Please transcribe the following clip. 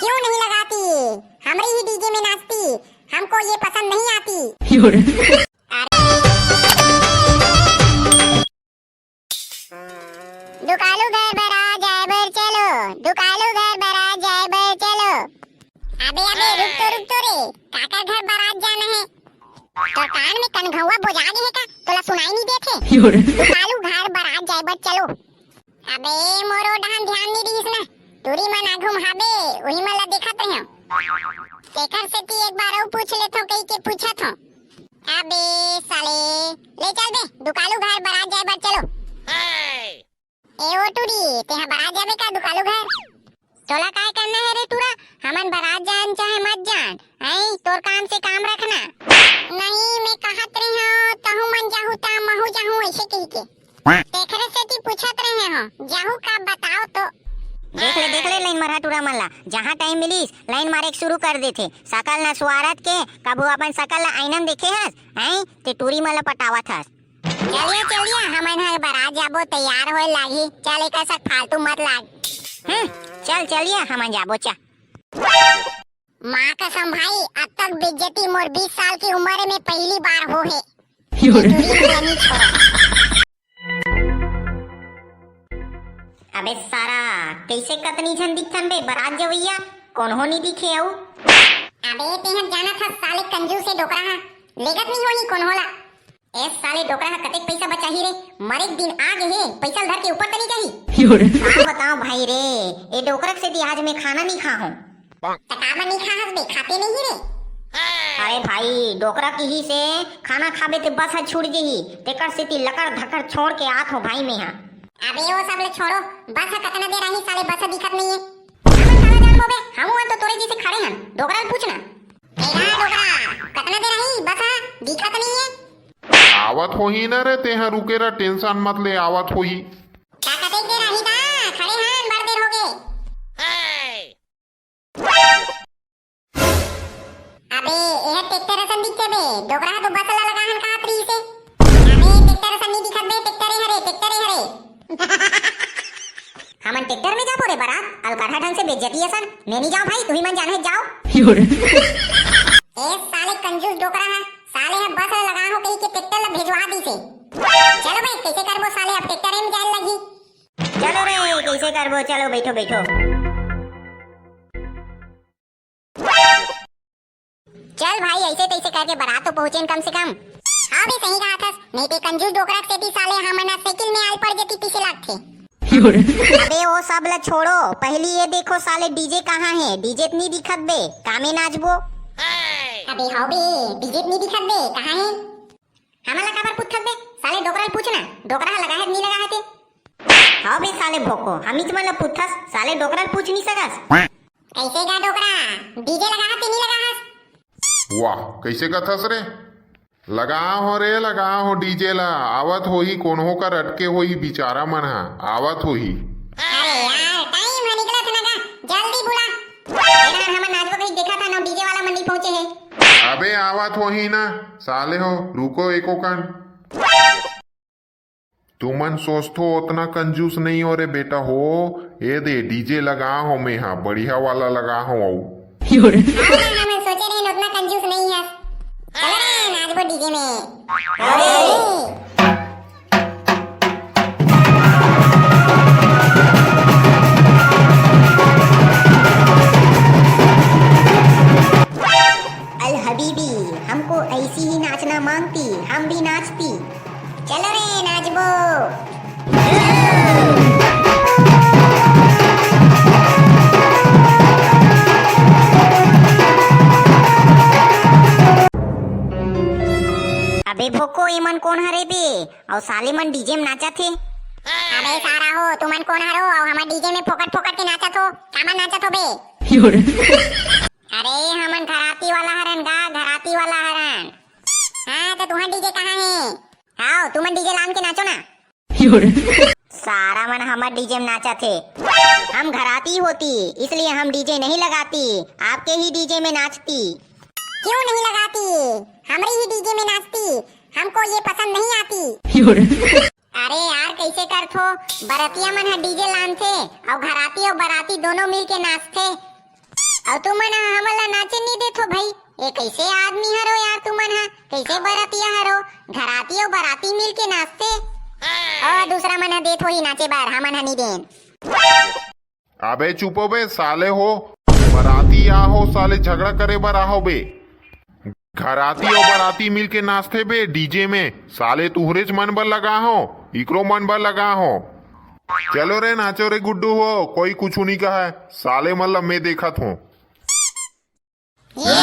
क्यों नहीं लगाती? हमारी ही डीजे में नाचती, हमको ये पसंद नहीं आती। दुकालू घर बरा जाए बर चलो, दुकालू घर बरा जाए बर चलो। अबे रुक तो रे, काका घर बारात जाना है। तो कान में कनघौआ बोझा गए है का? तोला सुनाई नहीं देथे? दुकालू घर बारात जाए बर चलो। अबे मोरो डहान ध्यान नहीं दीस ना, टूरी मन आघुम हाबे वही मन ला देखत रहियो। तेकर सेती एक बार और पूछ लेथो कई के पूछत हो। अबे साले ले चल बे, दुकालू घर बारात जाए बर चलो। ए ओ टूरी, तेहा बारात जाबे का दुकालू घर? तोला काय करना है रे टूरा? हमन बारात जान चाहे मत जान, हैं तोर काम से काम रखना। नहीं मैं कहत रही हूं तहु मन जाहू ता महू जाहू ऐसे कही के। तेखरे सेती पूछत रहे हो, जाहू का बताओ तो। देख ले लाइन मारा टूरा मन ला, जहाँ टाइम मिलिस लाइन मारे शुरू कर देथे। सकल ना सुवारत के कबू अपन सकल ला आईनन देखे हस, हैं ते टूरी मन ला पटावत हस। चलिए हमन ह बारात जाबो, तैयार होए लागी। चल एका सब फालतू मत लाग। चलिए हमन जाबो चा। माँ कसम भाई, अब तक बेइज्जती मोर 20 साल की उम्र में पहली बार हो है। अबे सारा कैसे कतनी झन दिखथन बे बारात जवैया, कौन हो नहीं दिखे आऊ? अबे तेहर जाना था साले कंजूस से डोकरा हा, लेगत नहीं होई कौन होला। ए साले डोकरा हा कतेक पैसा बचाही रे, मरे दिन आ गए है, पैसा धर के ऊपर तनी जाही। बताओ भाई रे, ए डोकरक से आज मैं खाना नहीं खा हूं। तकामा नहीं खाहस बे, खाते नहीं रे। अरे भाई डोकरा की ही से खाना खाबे ते बस है छूट जही, तेकर से ती लकड़ धकड़ छोड़ के आत हो भाई में हा। अबे वो सब ले छोड़ो, बस कितना देर रही साले बस दिखत नहीं है। हम साला जान मोबे, हम तो तोरे जैसे खड़े हन, डोकरा पूछना। एगा डोकरा कितना देर रही बस दिखत नहीं है। आवत होही ना रे, तेहा रुके रा, टेंशन मत ले, आवत होही। का कतेक देर रही दा, खड़े हन बड़ देर हो गए। अबे यह ट्रैक्टर असन दिखते बे, डोकरा तो बस ला लगा हन कहात रही से। अबे ट्रैक्टर असन नहीं दिखत बे, ट्रैक्टर हरे। हमन ट्रैक्टर में जाबो रे बारात, अलकाठा ढंग से बेइज्जती असन। मैं नहीं जाऊं भाई, तुही मन जानो है जाओ। ए साले कंजूस डोकरा है, साले है बस लगा हो कहीं के ट्रैक्टर ला भेजवा दी से। चलो भाई कैसे करबो साले, अब ट्रैक्टर में जाने लगी। चलो रे कैसे करबो, चलो बैठो। चल भाई ऐसे तैसे करके बारात तो पहुंचे कम से कम। हाँ भी सही कहा था, नहीं तो कंजूस डोकरा से ती साले हमन साइकिल में आल पड़ जती पीछे लागथे। अबे वो सब ला छोड़ो, पहली ये देखो साले डीजे कहाँ है? डीजे नहीं दिखत बे, कामे नाचबो। अबे हाउ बे, डीजे नहीं दिखत बे, कहाँ है? हमन ला काबर पूछत बे, साले डोकरा पूछना, डोकरा लगा है नहीं लगा है ते? हाउ बे साले भोको, हमी तुमन ला पूछस, साले डोकरा पूछ नहीं सकस। कैसे गा डोकरा, डीजे लगा है नहीं लगा है? वाह कैसे कथस रे, लगा हो रे, लगा हो डीजे ला, आवत होही कोन्हो कर अटके होही बिचारा मन हा, आवत होही। अरे यार टाइम है निकला था ना, जल्दी बुला। एरा हम नाचबो कहीं देखा था ना, डीजे वाला मन नहीं पहुंचे है। अबे आवत होही ना साले हो, रुको एको कन। तुमन सोचतो उतना कंजूस नहीं हो रे बेटा हो, ये दे डीजे लगा हो मैं हा, बढ़िया वाला लगा हो। हम सोचे रहे उतना कंजूस नहीं है। चलो रे नाचबो डीजे में। अल हबीबी हमको ऐसी ही नाचना मांगती, हम भी नाचती। चलो रे नाचबो। अबे भोको ये मन कौन हरे बे, और साले मन डीजे में नाचा थे। अबे सारा हो, तुमन कौन हरो और हमार डीजे में फोकट के नाचत हो, कामन नाचत हो बे? अरे हमन घराती वाला हरन गा, घराती वाला हरन। हाँ तो तुम्हारा डीजे कहाँ है? आओ तुमन डीजे लान के नाचो ना। सारा मन हमार डीजे में नाचा थे, हम घराती होती इसलिए हम डीजे नहीं लगाती, आपके ही डीजे में नाचती। क्यों नहीं लगाती? हमारी ही डीजे में नाचती, हमको ये पसंद नहीं आती। अरे यार कैसे करथो, बरातिया मन है डीजे लान थे और घराती और बराती दोनों मिल के नाचते। और तू मन हमन ला नाचे नहीं देथो भाई। ये कैसे आदमी हरो यार, तू मन कैसे बरातिया हरो? घराती और बराती मिल के नाचते और दूसरा मन देथो ही नाचे बार, हमन नहीं देन। अबे चुपो बे साले हो, बराती आहो साले झगड़ा करे बर आहो बे। घराती और बराती मिल के नाचते बे डीजे में, साले तुहरेच मन बर लगा हो, इकरो मन बर लगा हो। चलो रे नाचो रे गुड्डू हो, कोई कुछ नहीं कहा है, साले मतलब मैं देखत हूँ। ये